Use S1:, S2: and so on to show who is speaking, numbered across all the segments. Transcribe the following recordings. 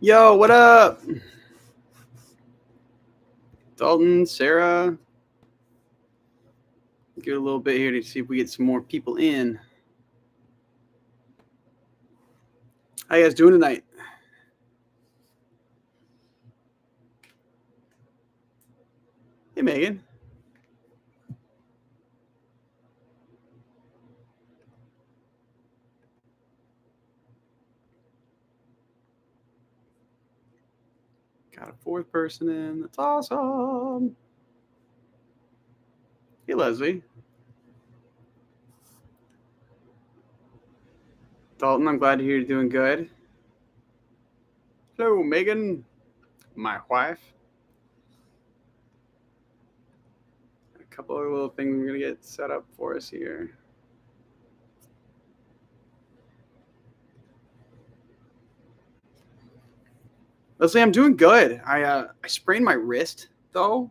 S1: Yo, what up? Dalton, Sarah. Give it a little bit here to see if we get some more people in. How you guys doing tonight? Hey, Megan. Got a fourth person in. That's awesome. Hey, Leslie. Dalton, I'm glad to hear you're doing good. Hello, Megan, my wife. A couple of little things we're going to get set up for us here. Leslie, I'm doing good. I sprained my wrist though,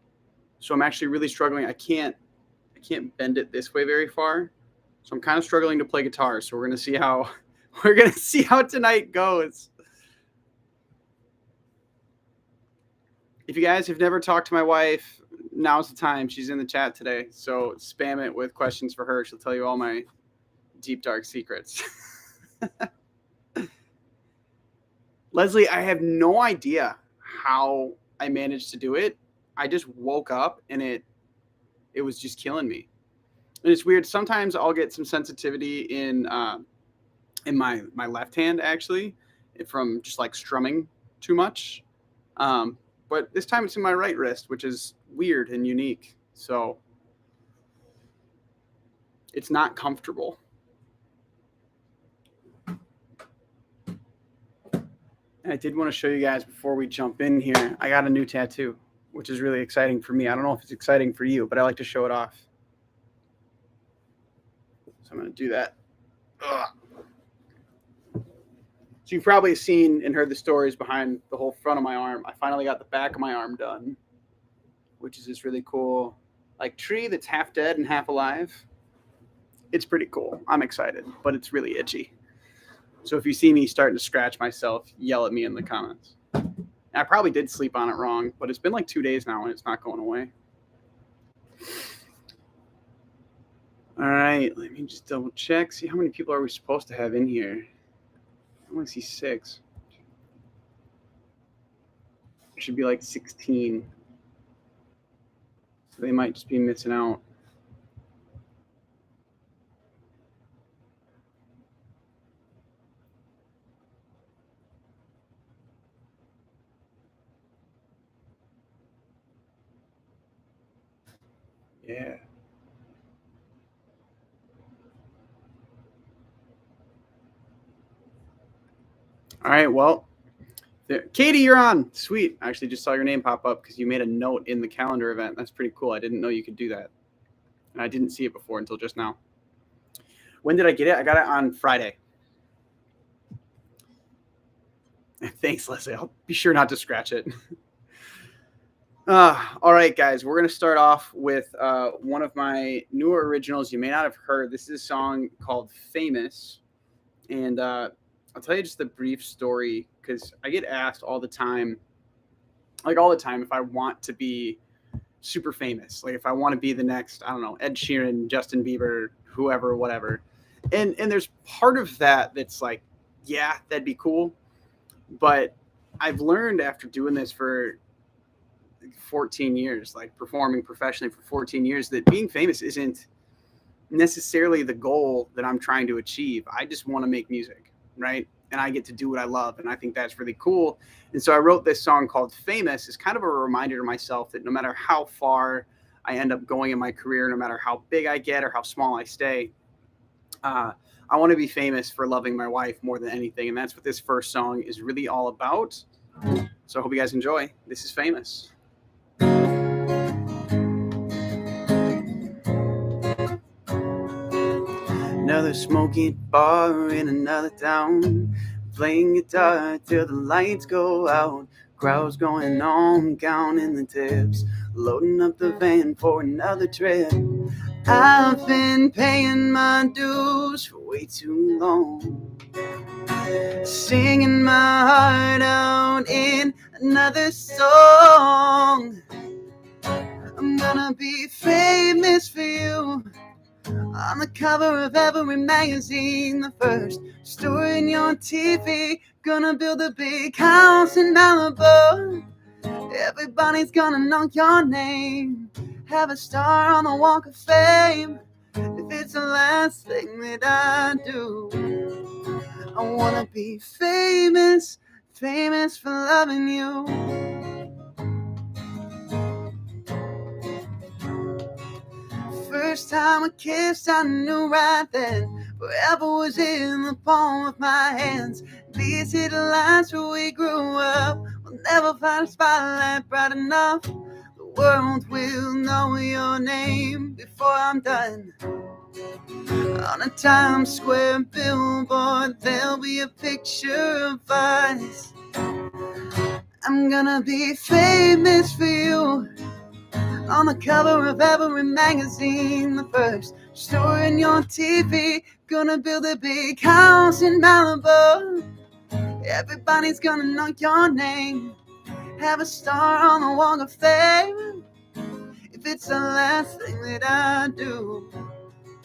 S1: so I'm actually really struggling. I can't bend it this way very far, so I'm kind of struggling to play guitar. So we're gonna see how tonight goes. If you guys have never talked to my wife, now's the time. She's in the chat today, so spam it with questions for her. She'll tell you all my deep dark secrets. Leslie, I have no idea how I managed to do it. I just woke up and it was just killing me. And it's weird. Sometimes I'll get some sensitivity in my left hand actually from just like strumming too much. But this time it's in my right wrist, which is weird and unique. So it's not comfortable. And I did want to show you guys before we jump in here. I got a new tattoo, which is really exciting for me. I don't know if it's exciting for you, but I like to show it off. So I'm going to do that. Ugh. So you've probably seen and heard the stories behind the whole front of my arm. I finally got the back of my arm done, which is this really cool, like tree that's half dead and half alive. It's pretty cool. I'm excited, but it's really itchy. So if you see me starting to scratch myself, yell at me in the comments. And I probably did sleep on it wrong, but it's been like 2 days now and it's not going away. All right, let me just double check. See how many people are we supposed to have in here? I only see 6. It should be like 16. So they might just be missing out. Yeah. All right, well, Katie, you're on. Sweet. I actually just saw your name pop up because you made a note in the calendar event. That's pretty cool. I didn't know you could do that. And I didn't see it before until just now. When did I get it? I got it on Friday. Thanks, Leslie. I'll be sure not to scratch it. All right, guys. We're going to start off with one of my newer originals you may not have heard. This is a song called Famous. And I'll tell you just a brief story because I get asked all the time, if I want to be super famous, like if I want to be the next, I don't know, Ed Sheeran, Justin Bieber, whoever, whatever. And there's part of that that's like, yeah, that'd be cool. But I've learned after doing this for 14 years, like performing professionally for 14 years, that being famous isn't necessarily the goal that I'm trying to achieve. I just want to make music, right? And I get to do what I love. And I think that's really cool. And so I wrote this song called Famous as kind of a reminder to myself that no matter how far I end up going in my career, no matter how big I get or how small I stay, I want to be famous for loving my wife more than anything. And that's what this first song is really all about. So I hope you guys enjoy. This is Famous. Another smoky bar in another town, playing guitar till the lights go out. Crowds going on, counting the tips, loading up the van for another trip. I've been paying my dues for way too long. singing my heart out in another song. I'm gonna be famous for you, on the cover of every magazine, the first story in your TV. Gonna build a big house in Malibu. Everybody's gonna know your name. Have a star on the Walk of Fame. If it's the last thing that I do, I wanna be famous, famous for loving you. First time I kissed, I knew right then forever was in the palm of my hands. These hidden lines where we grew up will never find a spotlight bright enough. The world will know your name before I'm done. On a Times Square billboard, there'll be a picture of us. I'm gonna be famous for you, on the cover of every magazine, the first story in your TV. Gonna build a big house in Malibu. Everybody's gonna know your name. Have a star on the Walk of Fame. If it's the last thing that I do,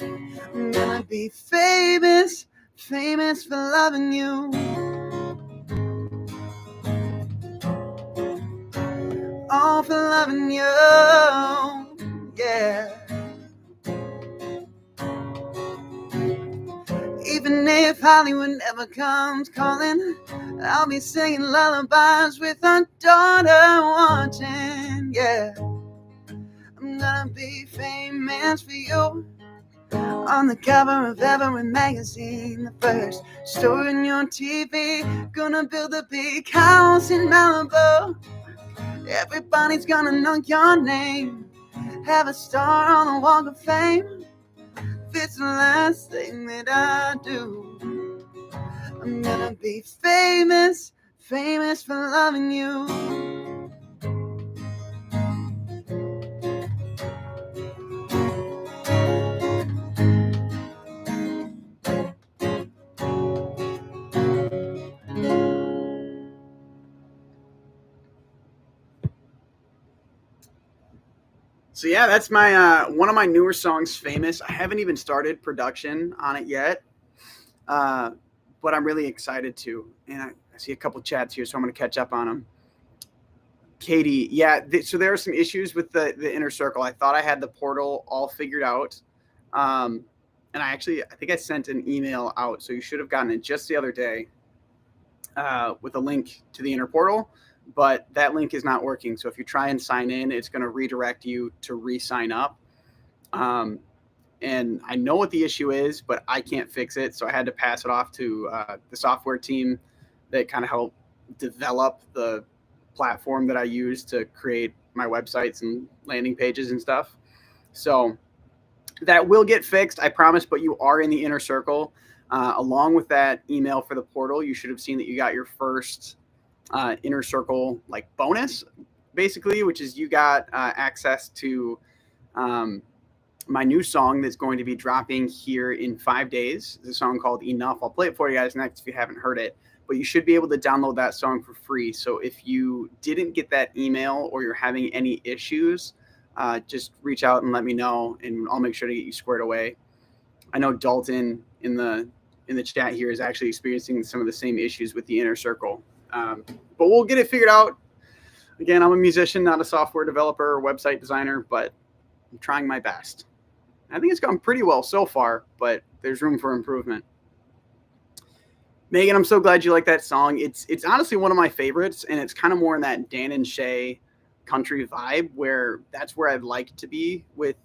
S1: I'm gonna be famous, famous for loving you. All for loving you, yeah. Even if Hollywood never comes calling, I'll be singing lullabies with our daughter watching, yeah. I'm gonna be famous for you, on the cover of every magazine, the first story in your TV. Gonna build a big house in Malibu. Everybody's gonna know your name. Have a star on the Walk of Fame. If it's the last thing that I do, I'm gonna be famous, famous for loving you. So yeah, that's my one of my newer songs, "Famous." I haven't even started production on it yet, but I'm really excited to. And I see a couple chats here, so I'm going to catch up on them. Katie, yeah. So there are some issues with the inner circle. I thought I had the portal all figured out, and I think I sent an email out, so you should have gotten it just the other day with a link to the inner portal. But that link is not working. So if you try and sign in, it's going to redirect you to re-sign up. And I know what the issue is, but I can't fix it. So I had to pass it off to the software team that kind of helped develop the platform that I use to create my websites and landing pages and stuff. So that will get fixed, I promise, but you are in the inner circle. Along with that email for the portal, you should have seen that you got your first inner circle like bonus, basically, which is you got access to my new song that's going to be dropping here in 5 days. It's a song called Enough. I'll play it for you guys next if you haven't heard it, but you should be able to download that song for free. So if you didn't get that email or you're having any issues, just reach out and let me know, and I'll make sure to get you squared away. I know Dalton in the chat here is actually experiencing some of the same issues with the inner circle. But we'll get it figured out. Again, I'm a musician, not a software developer or website designer, but I'm trying my best. I think it's gone pretty well so far, but there's room for improvement. Megan, I'm so glad you like that song. It's honestly one of my favorites, and it's kind of more in that Dan and Shay country vibe, where that's where I'd like to be with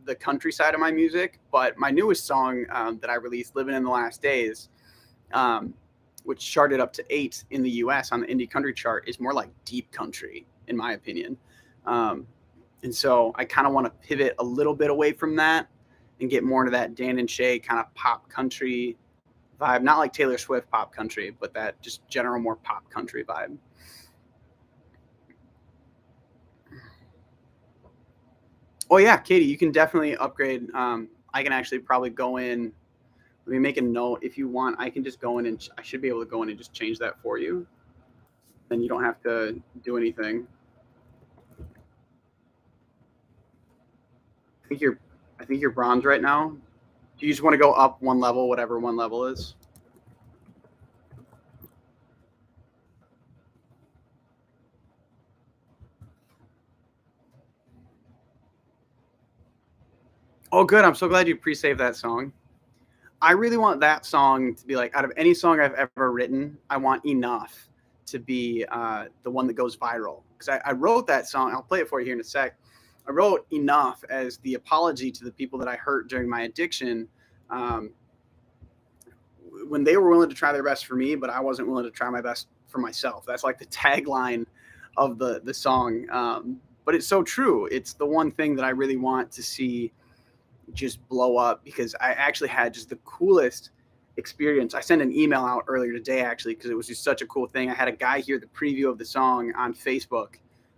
S1: the countryside of my music. But my newest song that I released, Living in the Last Days, which charted up to 8 in the US on the indie country chart, is more like deep country, in my opinion. And so I kind of want to pivot a little bit away from that and get more into that Dan and Shay kind of pop country vibe. Not like Taylor Swift pop country, but that just general more pop country vibe. Oh yeah, Katie, you can definitely upgrade. I can actually probably go in. Let me make a note. If you want, I can just go in and I should be able to go in and just change that for you. Then you don't have to do anything. I think you're bronze right now. Do you just want to go up one level, whatever one level is? Oh, good. I'm so glad you pre-saved that song. I really want that song to be like, out of any song I've ever written, I want enough to be the one that goes viral. Because I wrote that song. I'll play it for you here in a sec. I wrote enough as the apology to the people that I hurt during my addiction, um, when they were willing to try their best for me, but I wasn't willing to try my best for myself. That's like the tagline of the song. But it's so true. It's the one thing that I really want to see just blow up, because I actually had just the coolest experience. I sent an email out earlier today actually because it was just such a cool thing. I had a guy hear the preview of the song on Facebook.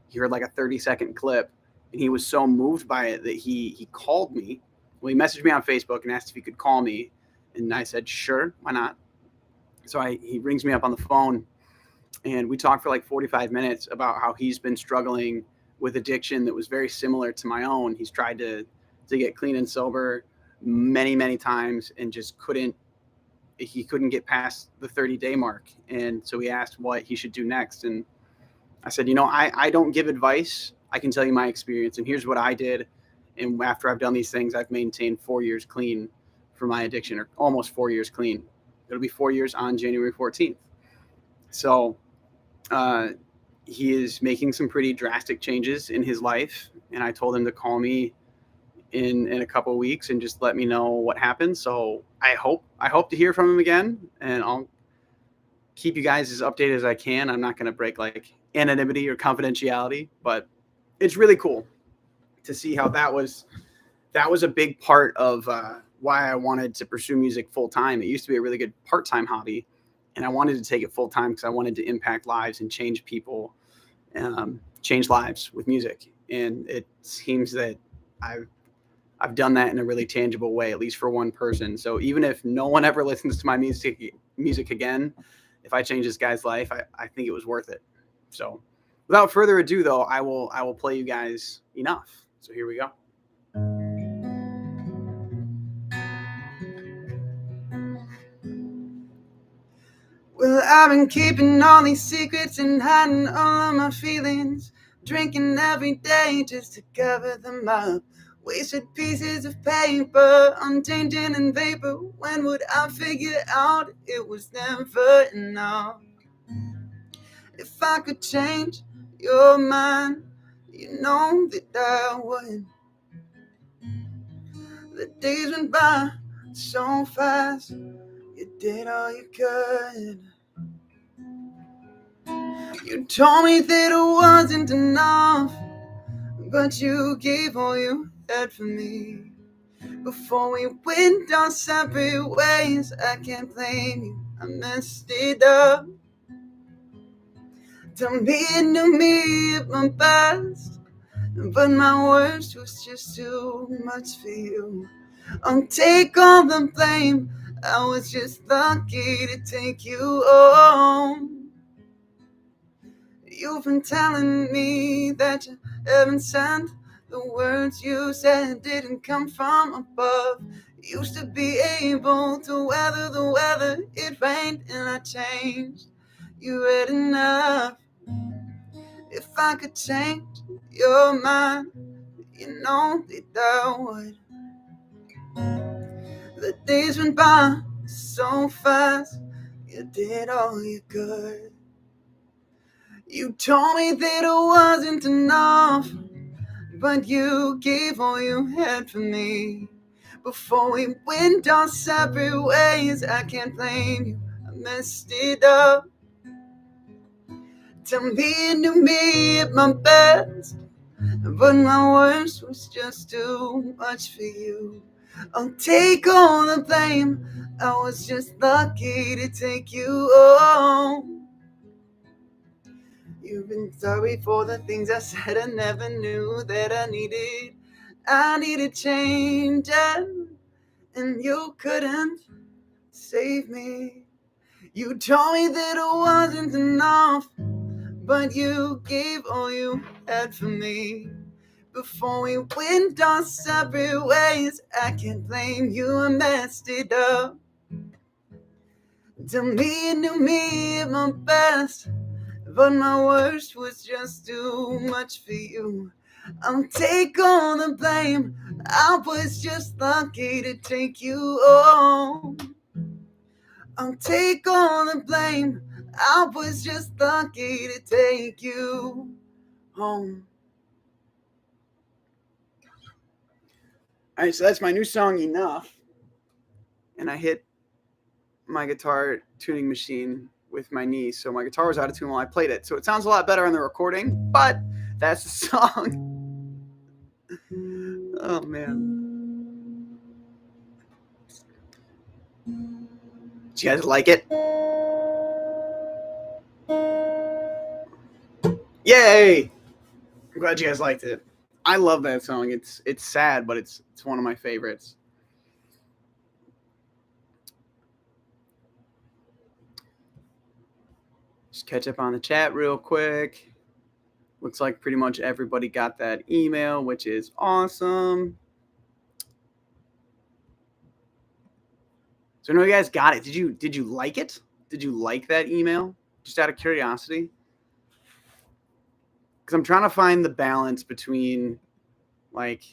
S1: He heard like a 30-second clip and he was so moved by it that he called me. Well, he messaged me on Facebook and asked if he could call me, and I said sure, why not. So he rings me up on the phone and we talked for like 45 minutes about how he's been struggling with addiction that was very similar to my own. He's tried to get clean and sober many times and just couldn't get past the 30-day mark. And so he asked what he should do next. And I said, I don't give advice. I can tell you my experience. And here's what I did. And after I've done these things, I've maintained 4 years clean for my addiction, or almost 4 years clean. It'll be 4 years on January 14th. So he is making some pretty drastic changes in his life. And I told him to call me in a couple of weeks and just let me know what happens. So I hope to hear from him again, and I'll keep you guys as updated as I can. I'm not going to break like anonymity or confidentiality, but it's really cool to see how that was a big part of why I wanted to pursue music full time. It used to be a really good part-time hobby, and I wanted to take it full time because I wanted to impact lives and change people, change lives with music. And it seems that I've done that in a really tangible way, at least for one person. So even if no one ever listens to my music again, if I change this guy's life, I think it was worth it. So without further ado, though, I will play you guys enough. So here we go. Well, I've been keeping all these secrets and hiding all of my feelings, drinking every day just to cover them up. Wasted pieces of paper, untainted and vapor. When would I figure out it was never enough? If I could change your mind, you know that I would. The days went by so fast, you did all you could. You told me that it wasn't enough, but you gave all you had for me. Before we went our separate ways, I can't blame you, I messed it up. Done being to me at my best, but my worst was just too much for you. I'll take all the blame, I was just lucky to take you home. You've been telling me that you haven't sent. The words you said didn't come from above. Used to be able to weather the weather. It rained and I changed. You read enough. If I could change your mind, you know that I would. The days went by so fast, you did all you could. You told me that it wasn't enough, but you gave all you had for me. Before we went our separate ways, I can't blame you, I messed it up. Done being to me at my best, but my worst was just too much for you. I'll take all the blame, I was just lucky to take you home. You've been sorry for the things I said I never knew that I needed change, and you couldn't save me. You told me that it wasn't enough, but you gave all you had for me. Before we went our separate ways, I can't blame you, I messed it up. To me, you knew me at my best, but my worst was just too much for you. I'll take all the blame, I was just lucky to take you home. I'll take all the blame, I was just lucky to take you home. All right, so that's my new song, Enough. And I hit my guitar tuning machine with my knee, so my guitar was out of tune while I played it. So it sounds a lot better on the recording, but that's the song. Oh, man. Did you guys like it? Yay! I'm glad you guys liked it. I love that song. It's sad, but it's one of my favorites. Just catch up on the chat real quick. Looks like pretty much everybody got that email, which is awesome. So I know you guys got it. Did you like it? Did you like that email? Just out of curiosity? Because I'm trying to find the balance between like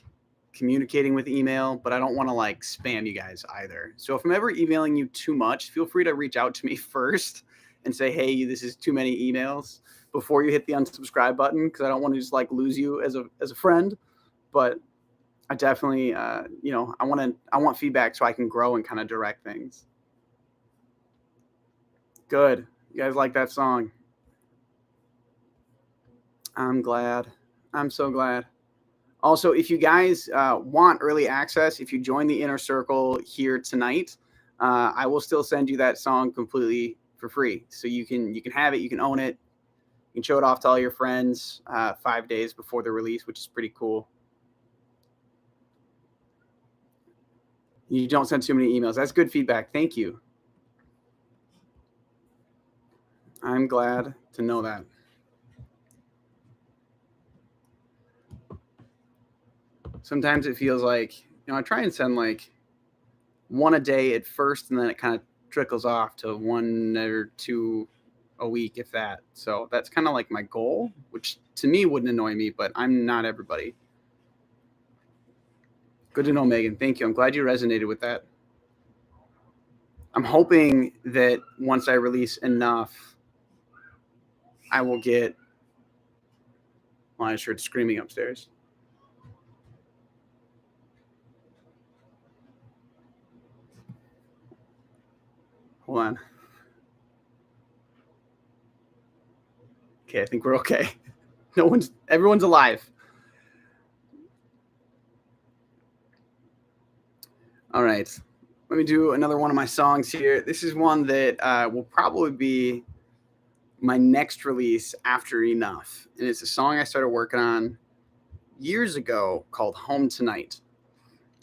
S1: communicating with email, but I don't want to like spam you guys either. So if I'm ever emailing you too much, feel free to reach out to me first and say, hey, this is too many emails before you hit the unsubscribe button, because I don't want to just like lose you as a friend. But I definitely, I want feedback so I can grow and kind of direct things. Good. You guys like that song? I'm glad. I'm so glad. Also, if you guys want early access, if you join the inner circle here tonight, I will still send you that song completely for free. So you can have it, you can own it, you can show it off to all your friends 5 days before the release, which is pretty cool. You don't send too many emails. That's good feedback. Thank you. I'm glad to know that. Sometimes it feels like, I try and send like one a day at first, and then it kind of trickles off to 1 or 2 a week, if that. So that's kind of like my goal, which to me wouldn't annoy me, but I'm not everybody. Good to know, Megan. Thank you. I'm glad you resonated with that. I'm hoping that once I release enough, I will get. Well, I just heard screaming upstairs. Hold on. Okay, I think we're okay. Everyone's alive. All right. Let me do another one of my songs here. This is one that will probably be my next release after Enough. And it's a song I started working on years ago called Home Tonight.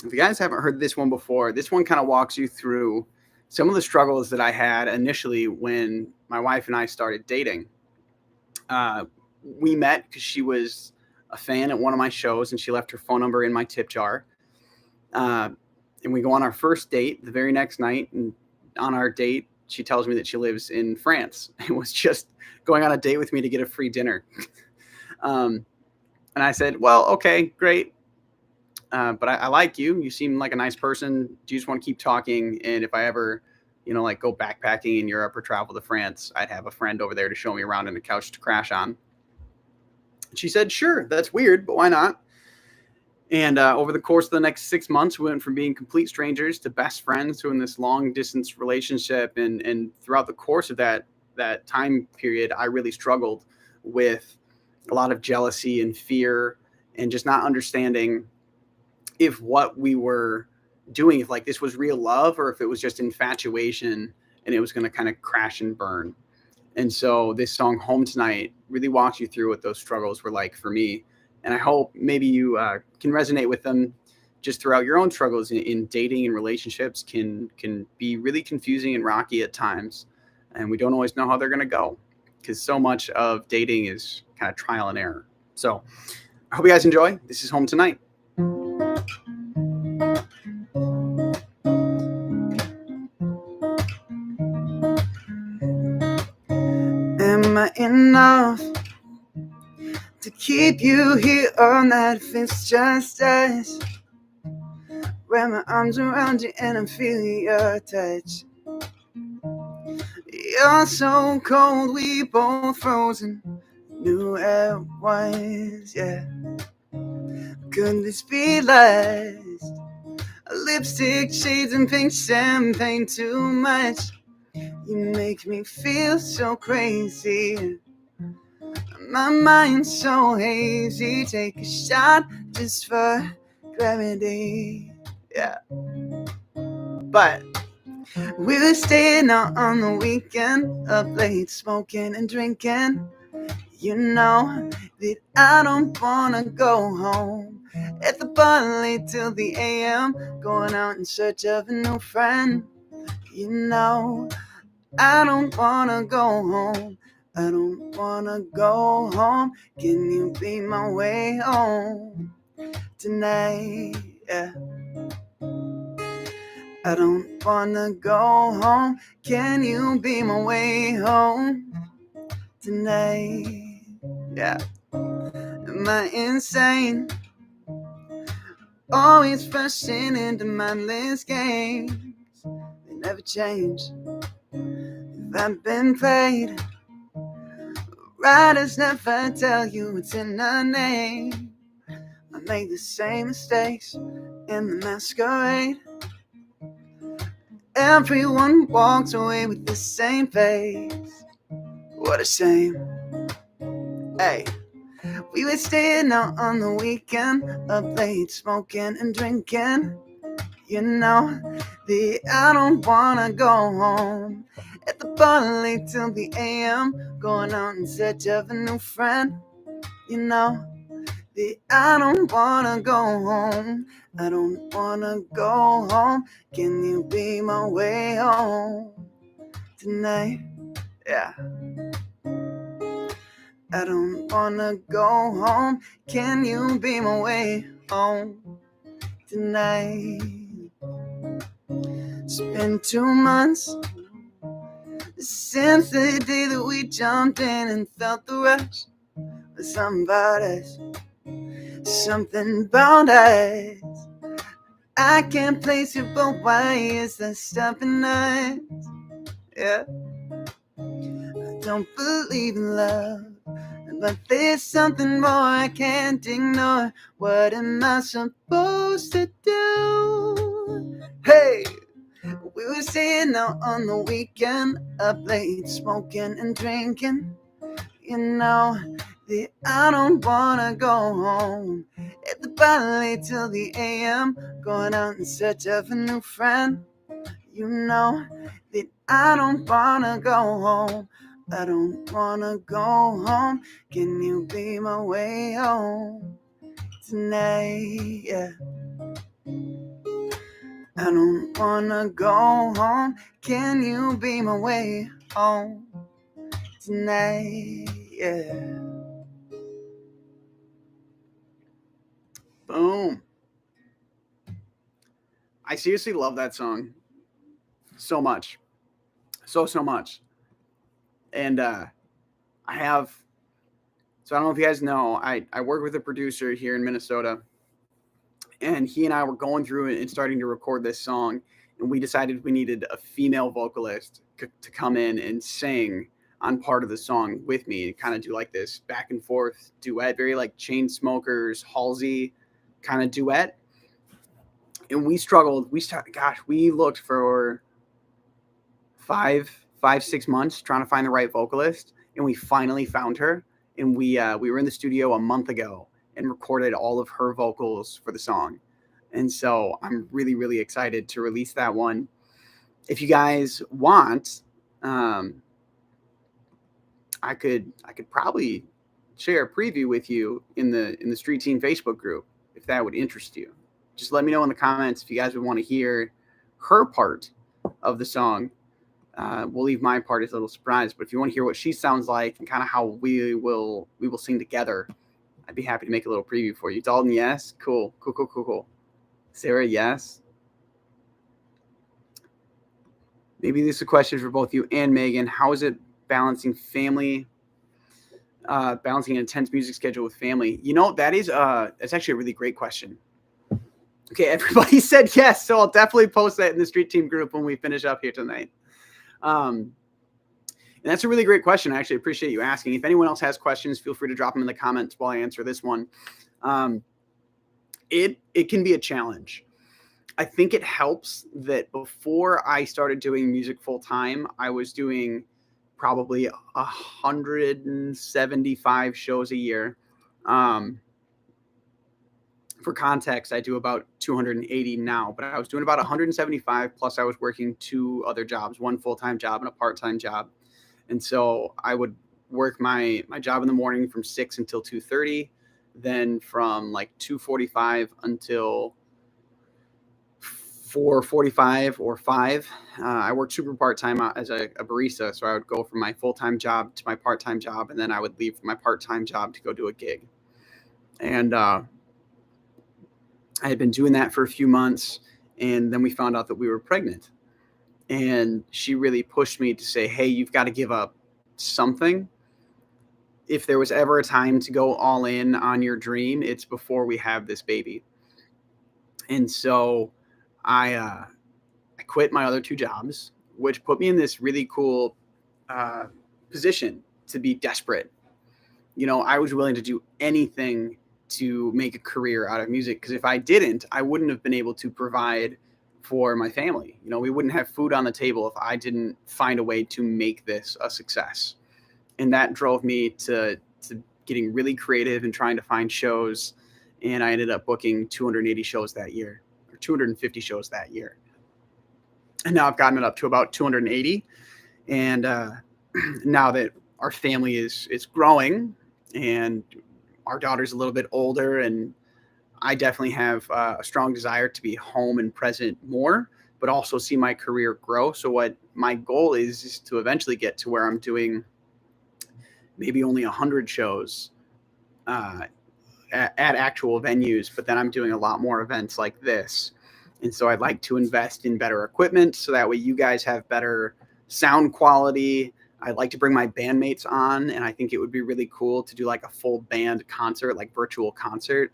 S1: If you guys haven't heard this one before, this one kind of walks you through some of the struggles that I had initially when my wife and I started dating. We met because she was a fan at one of my shows, and she left her phone number in my tip jar. And we go on our first date the very next night. And on our date, she tells me that she lives in France and was just going on a date with me to get a free dinner. And I said, well, okay, great. But I like you. You seem like a nice person. Do you just want to keep talking? And if I ever, like go backpacking in Europe or travel to France, I'd have a friend over there to show me around and a couch to crash on. She said, sure, that's weird, but why not? And over the course of the next 6 months, we went from being complete strangers to best friends to in this long distance relationship. And throughout the course of that time period, I really struggled with a lot of jealousy and fear and just not understanding if what we were doing, if like this was real love or if it was just infatuation and it was going to kind of crash and burn. And so this song Home Tonight really walks you through what those struggles were like for me. And I hope maybe you can resonate with them. just throughout your own struggles in dating and relationships can be really confusing and rocky at times, and we don't always know how they're going to go because so much of dating is kind of trial and error. So I hope you guys enjoy. This is Home Tonight. Am I enough to keep you here all night if it's just us? Wrap my arms around you and I'm feeling your touch. You're so cold, we both frozen. Knew at once, yeah. Could this be last? Lipstick shades and pink champagne too much. You make me feel so crazy. My mind's so hazy. Take a shot just for gravity. Yeah. But we were staying out on the weekend, up late smoking and drinking. You know that I don't wanna go home. At the bar late till the AM, going out in search of a new friend. You know I don't wanna go home. I don't wanna go home. Can you be my way home tonight? Yeah. I don't wanna go home. Can you be my way home tonight? Yeah. Am I insane? Always rushing into mindless games. They never change. If I've been played, writers never tell you it's in the name. I make the same mistakes in the masquerade. Everyone walks away with the same face. What a shame. Hey, we were staying out on the weekend, up late smoking and drinking. You know that I don't wanna go home. At the bar late till the AM, going out in search of a new friend. You know that I don't wanna go home. I don't wanna go home. Can you be my way home tonight? Yeah. I don't wanna go home. Can you be my way home tonight? It's been 2 months since the day that we jumped in and felt the rush of somebody's. Something about us. I can't place it, but why is that stopping us? Yeah. I don't believe in love, but there's something more I can't ignore. What am I supposed to do? Hey, we were staying out on the weekend, up late smoking and drinking. You know that I don't wanna go home. At the bar late till the AM, going out in search of a new friend. You know that I don't wanna go home. I don't wanna go home. Can you be my way home tonight? Yeah. I don't wanna go home. Can you be my way home tonight? Yeah. Boom. I seriously love that song so much. So much. And I don't know if you guys know, I work with a producer here in Minnesota, and he and I were going through and starting to record this song, and we decided we needed a female vocalist to come in and sing on part of the song with me and kind of do like this back and forth duet, very like Chainsmokers, Halsey kind of duet. And we struggled. We looked for 6 months trying to find the right vocalist, and we finally found her. And we were in the studio a month ago and recorded all of her vocals for the song. And so I'm really, really excited to release that one. If you guys want, I could probably share a preview with you in the Street Team Facebook group if that would interest you. just let me know in the comments if you guys would want to hear her part of the song. We'll leave my part as a little surprise, but if you want to hear what she sounds like and kind of how we will sing together, I'd be happy to make a little preview for you. Dalton, yes? Cool. Sarah, yes? Maybe this is a question for both you and Megan. How is it balancing balancing an intense music schedule with family? That's actually a really great question. Okay, everybody said yes, so I'll definitely post that in the Street Team group when we finish up here tonight. And that's a really great question. I actually appreciate you asking. If anyone else has questions, feel free to drop them in the comments while I answer this one. It can be a challenge. I think it helps that before I started doing music full time, I was doing probably 175 shows a year. For context, I do about 280 now, but I was doing about 175, plus I was working 2 other jobs, one full-time job and a part-time job. And so I would work my job in the morning from 6 until 2:30, then from like 2:45 until 4:45 or 5. I worked super part-time as a barista, so I would go from my full-time job to my part-time job, and then I would leave from my part-time job to go do a gig. And I had been doing that for a few months, and then we found out that we were pregnant. And she really pushed me to say, hey, you've got to give up something. If there was ever a time to go all in on your dream, it's before we have this baby. And so I quit my other 2 jobs, which put me in this really cool position to be desperate. I was willing to do anything to make a career out of music, because if I didn't, I wouldn't have been able to provide for my family. We wouldn't have food on the table if I didn't find a way to make this a success. And that drove me to getting really creative and trying to find shows. And I ended up booking 280 shows that year, or 250 shows that year. And now I've gotten it up to about 280. And now that our family is growing and our daughter's a little bit older, and I definitely have a strong desire to be home and present more, but also see my career grow. So what my goal is to eventually get to where I'm doing maybe only 100 shows at actual venues, but then I'm doing a lot more events like this. And so I'd like to invest in better equipment so that way you guys have better sound quality. I'd like to bring my bandmates on, and I think it would be really cool to do like a full band concert, like virtual concert.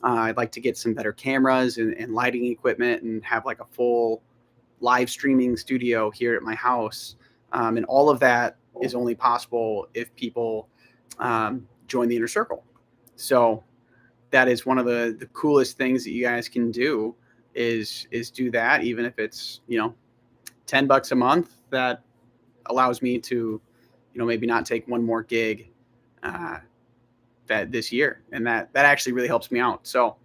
S1: I'd like to get some better cameras and lighting equipment and have like a full live streaming studio here at my house. And all of that is only possible if people join the Inner Circle. So that is one of the coolest things that you guys can do is do that, even if it's, $10 a month. That allows me to, maybe not take one more gig that this year. And that actually really helps me out. So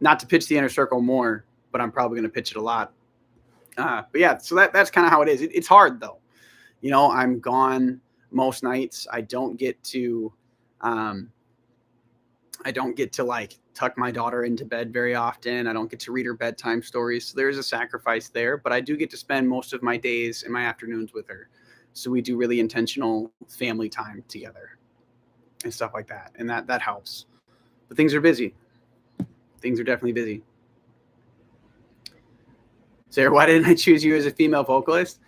S1: not to pitch the Inner Circle more, but I'm probably going to pitch it a lot. But yeah, so that's kind of how it is. It's hard though. I'm gone most nights. I don't get to like tuck my daughter into bed very often. I don't get to read her bedtime stories. So there's a sacrifice there, but I do get to spend most of my days and my afternoons with her. So we do really intentional family time together and stuff like that. And that helps. But things are busy. Things are definitely busy. Sarah, why didn't I choose you as a female vocalist?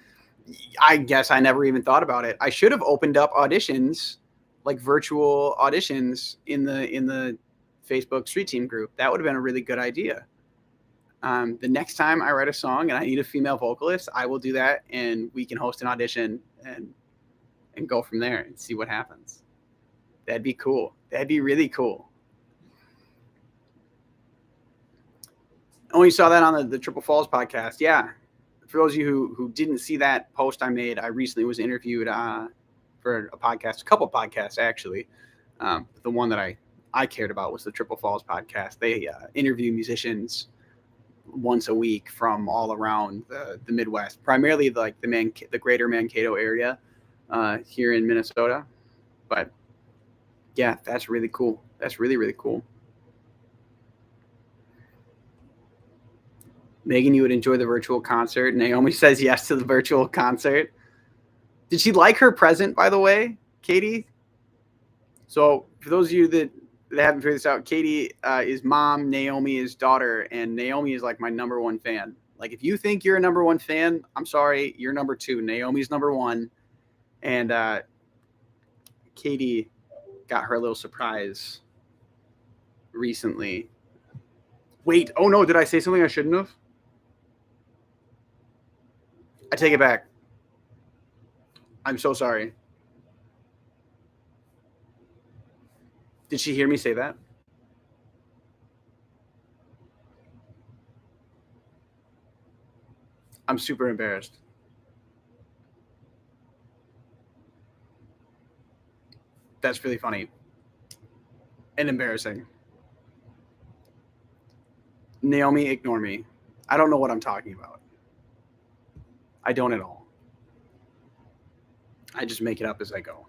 S1: I guess I never even thought about it. I should have opened up auditions, like virtual auditions in the Facebook Street Team group. That would have been a really good idea. The next time I write a song and I need a female vocalist, I will do that, and we can host an audition and go from there and see what happens. That'd be cool. That'd be really cool. Oh, you saw that on the Triple Falls podcast. Yeah. For those of you who didn't see that post I made, I recently was interviewed for a podcast, a couple podcasts actually. The one that I cared about was the Triple Falls podcast. They interview musicians once a week from all around the Midwest, primarily like the greater Mankato area here in Minnesota. But yeah, that's really cool. That's really, really cool. Megan, you would enjoy the virtual concert. Naomi says yes to the virtual concert. Did she like her present, by the way, Katie? So for those of you that haven't figured this out, Katie is mom, Naomi is daughter, and Naomi is like my number one fan. Like if you think you're a number one fan, I'm sorry, you're number two. Naomi's number one. And Katie got her a little surprise recently. Wait, oh no, did I say something I shouldn't have? I take it back. I'm so sorry. Did she hear me say that? I'm super embarrassed. That's really funny and embarrassing. Naomi, ignore me. I don't know what I'm talking about. I don't at all. I just make it up as I go.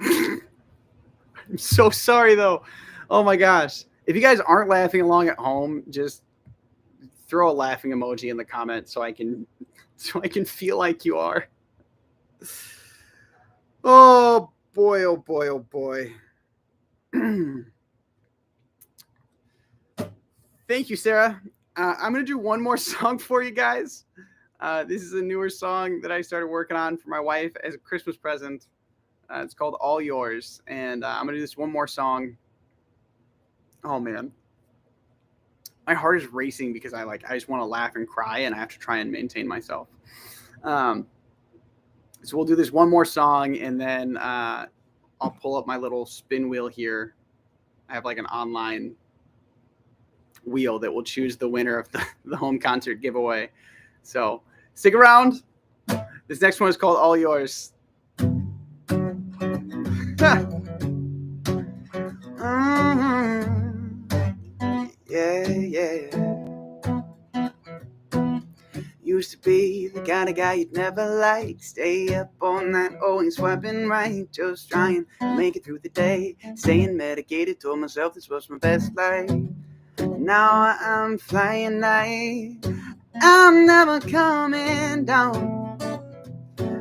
S1: I'm so sorry though. Oh my gosh. If you guys aren't laughing along at home, just throw a laughing emoji in the comments so I can feel like you are. Oh boy, oh boy, oh boy. Thank you, Sarah. I'm going to do one more song for you guys. This is a newer song that I started working on for my wife as a Christmas present. It's called All Yours. And I'm going to do this one more song. Oh, man. My heart is racing because I just want to laugh and cry, and I have to try and maintain myself. So we'll do this one more song, and then I'll pull up my little spin wheel here. I have like an online wheel that will choose the winner of the home concert giveaway. So stick around. This next one is called All Yours. Yeah. Used to be the kind of guy you'd never like. Stay up all night, always swiping right. Just trying to make it through the day. Staying medicated, told myself this was my best life. Now I'm flying high. I'm never coming down.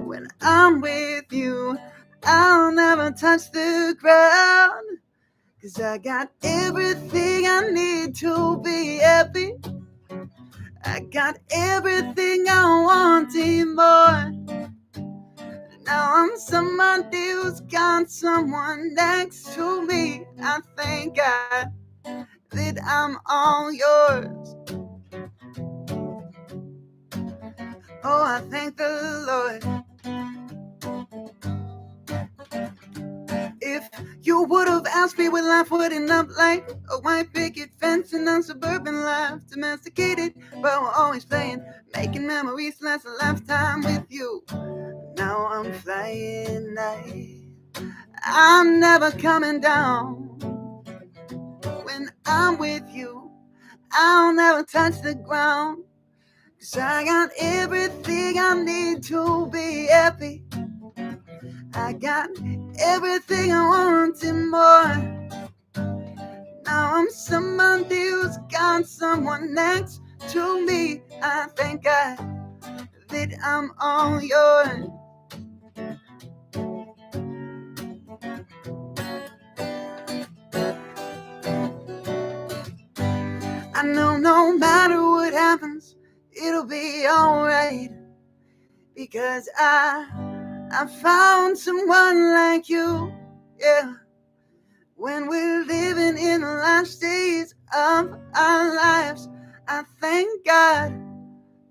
S1: When I'm with you, I'll never touch the ground. 'Cause I got everything I need to be happy. I got everything I wanted more. Now I'm somebody who's got someone next to me. I thank God that I'm all yours. Oh, I thank the Lord. If you would have asked me what life would end up like, a white picket fence and a suburban life, domesticated, but we're always playing, making memories last a lifetime with you. Now I'm flying high. I'm never coming down. When I'm with you, I'll never touch the ground. 'Cause I got everything I need to be happy. I got everything I want and more. Now I'm somebody who's got someone next to me. I thank God that I'm all yours. I know no matter what happens, it'll be alright. Because I found someone like you, yeah. When we're living in the last days of our lives, I thank God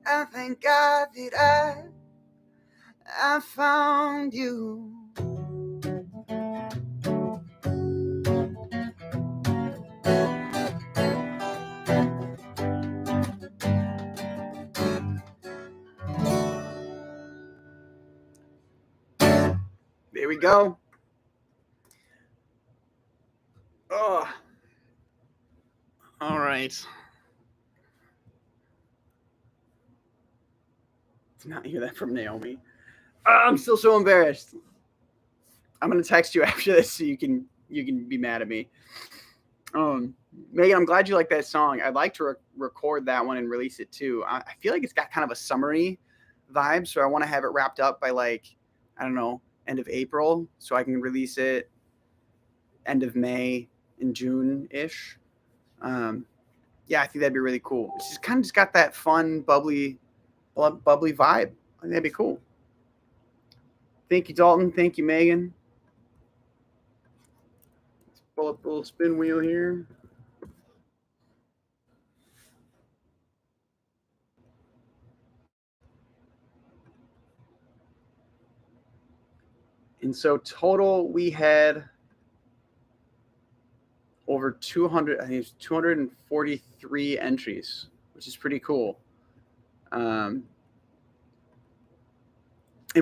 S1: that I found you. There we go. Oh. All right. Did not hear that from Naomi. I'm still so embarrassed. I'm gonna text you after this so you can be mad at me. Um, Megan, I'm glad you like that song. I'd like to record that one and release it too. I feel like it's got kind of a summery vibe, so I want to have it wrapped up by like, I don't know, end of April, so I can release it end of May and June ish. Yeah, I think that'd be really cool. It's just kind of just got that fun, bubbly vibe. I think that'd be cool. Thank you, Dalton. Thank you, Megan. Let's pull up the little spin wheel here. And so total, we had over 200. I think it's 243 entries, which is pretty cool. And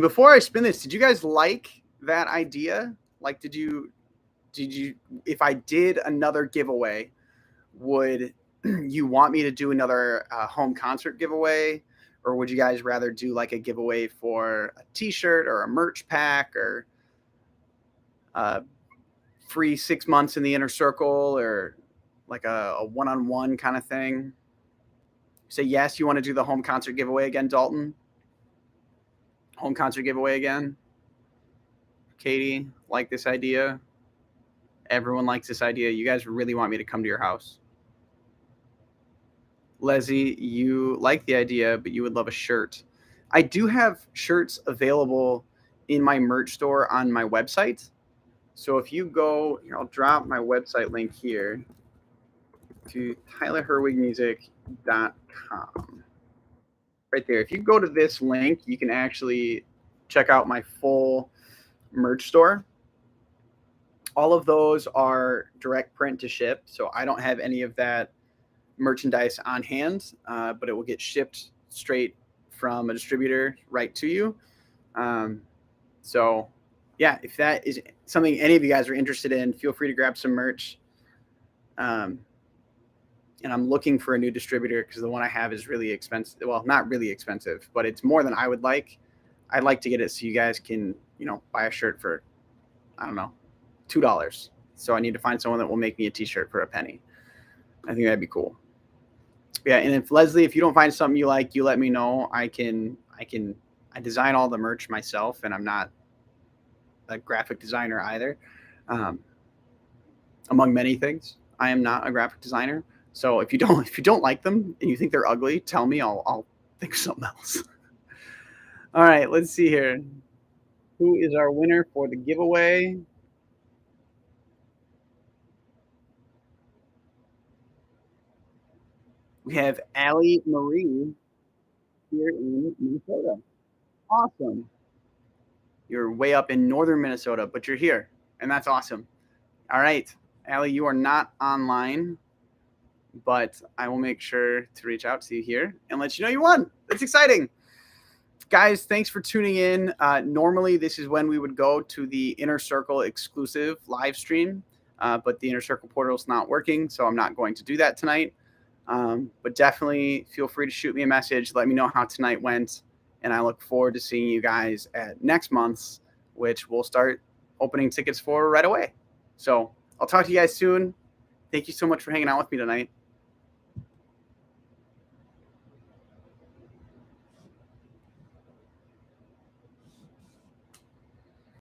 S1: before I spin this, did you guys like that idea? Like, did you? If I did another giveaway, would you want me to do another home concert giveaway, or would you guys rather do like a giveaway for a T-shirt or a merch pack or free 6 months in the inner circle, or like a one-on-one kind of thing? Say yes, you want to do the home concert giveaway again, Dalton? Home concert giveaway again? Katie, like this idea? Everyone likes this idea. You guys really want me to come to your house? Leslie, you like the idea, but you would love a shirt. I do have shirts available in my merch store on my website. So if you go, here, I'll drop my website link here to tylerherwigmusic.com. Right there. If you go to this link, you can actually check out my full merch store. All of those are direct print to ship, so I don't have any of that merchandise on hand, but it will get shipped straight from a distributor right to you. So yeah, if that is something any of you guys are interested in, feel free to grab some merch. And I'm looking for a new distributor because the one I have is really expensive. Well, not really expensive, but it's more than I would like. I'd like to get it so you guys can, buy a shirt for, I don't know, $2. So I need to find someone that will make me a t-shirt for a penny. I think that'd be cool. Yeah, and if Leslie, if you don't find something you like, you let me know. I design all the merch myself, and I'm not a graphic designer either. Among many things, I am not a graphic designer. So if you don't like them and you think they're ugly, tell me. I'll think of something else. All right, let's see here. Who is our winner for the giveaway? We have Allie Marie here in Minnesota. Awesome. You're way up in northern Minnesota, but you're here, and that's awesome. All right, Allie, you are not online, but I will make sure to reach out to you here and let you know you won. That's exciting. Guys, thanks for tuning in. Normally, this is when we would go to the Inner Circle exclusive live stream, but the Inner Circle portal is not working, so I'm not going to do that tonight. But definitely feel free to shoot me a message. Let me know how tonight went. And I look forward to seeing you guys at next month's, which we'll start opening tickets for right away. So I'll talk to you guys soon. Thank you so much for hanging out with me tonight.